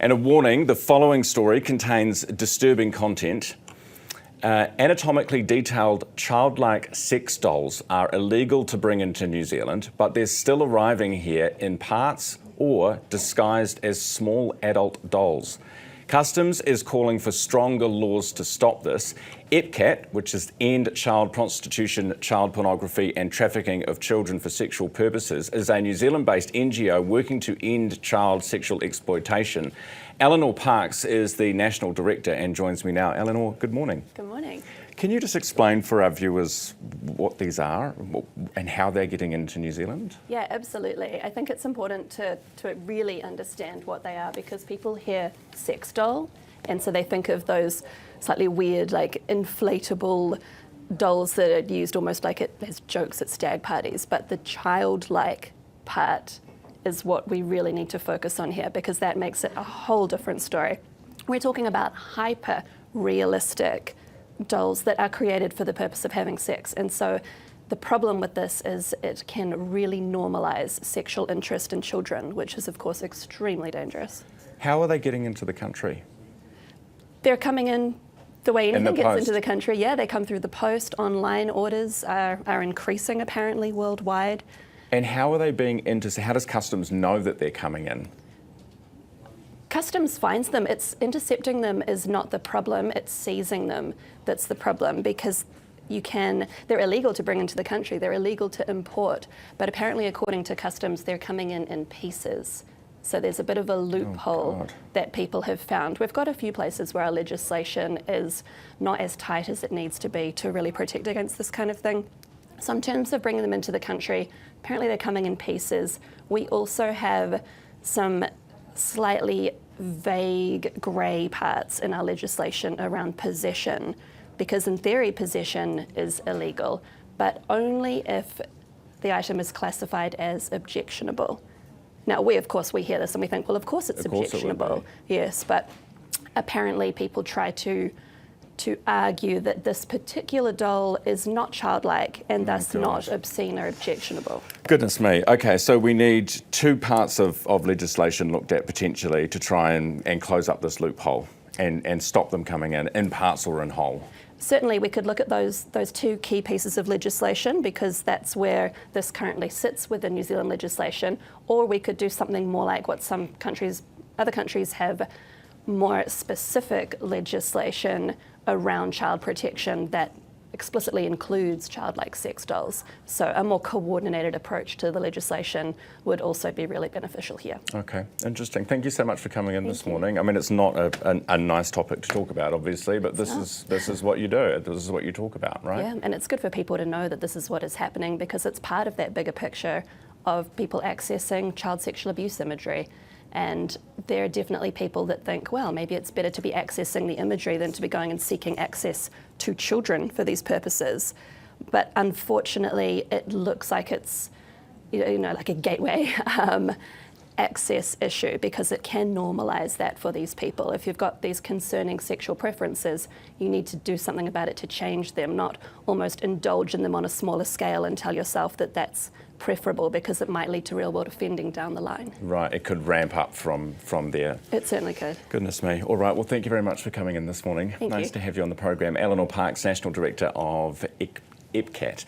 And a warning, the following story contains disturbing content. Anatomically detailed childlike sex dolls are illegal to bring into New Zealand, but they're still arriving here in parts or disguised as small adult dolls. Customs is calling for stronger laws to stop this. ECPAT, which is End Child Prostitution, Child Pornography and Trafficking of Children for Sexual Purposes, is a New Zealand-based NGO working to end child sexual exploitation. Eleanor Parkes is the National Director and joins me now. Eleanor, good morning. Good morning. Can you just explain for our viewers what these are and how they're getting into New Zealand? Yeah, absolutely. I think it's important to really understand what they are, because people hear sex doll and so they think of those slightly weird, like inflatable dolls that are used almost like as jokes at stag parties. But the childlike part is what we really need to focus on here, because that makes it a whole different story. We're talking about hyper realistic dolls that are created for the purpose of having sex. And so the problem with this is it can really normalize sexual interest in children, which is of course extremely dangerous. How are they getting into the country? They're coming in the way anything gets post. into the country. Yeah, they come through the post. Online orders are increasing apparently worldwide. And how are they being how does Customs know that they're coming in? Customs finds them. It's intercepting them is not the problem, it's seizing them that's the problem, because they're illegal to bring into the country, they're illegal to import, but apparently according to Customs they're coming in pieces. So there's a bit of a loophole that people have found. We've got a few places where our legislation is not as tight as it needs to be to really protect against this kind of thing. So in terms of bringing them into the country, apparently they're coming in pieces. We also have some slightly vague grey parts in our legislation around possession, because in theory possession is illegal, but only if the item is classified as objectionable. Now we hear this and we think, well, of course it's objectionable. Yes, but apparently people try to argue that this particular doll is not childlike and thus not obscene or objectionable. Goodness me. Okay, so we need two parts of legislation looked at potentially to try and close up this loophole and stop them coming in parts or in whole. Certainly we could look at those two key pieces of legislation, because that's where this currently sits within New Zealand legislation, or we could do something more like what other countries have, more specific legislation around child protection that explicitly includes childlike sex dolls. So a more coordinated approach to the legislation would also be really beneficial here. Okay, interesting. Thank you so much for coming in this morning. I mean, it's not a nice topic to talk about, obviously, but this is what you do. This is what you talk about, right? Yeah, and it's good for people to know that this is what is happening, because it's part of that bigger picture of people accessing child sexual abuse imagery. And there are definitely people that think, well, maybe it's better to be accessing the imagery than to be going and seeking access to children for these purposes. But unfortunately, it looks like it's, like a gateway access issue, because it can normalise that for these people. If you've got these concerning sexual preferences, you need to do something about it to change them, not almost indulge in them on a smaller scale and tell yourself that that's preferable, because it might lead to real-world offending down the line. Right, it could ramp up from there. It certainly could. Goodness me. All right, well, thank you very much for coming in this morning. Thank you. Nice to have you on the program. Eleanor Parkes, National Director of ECPAT.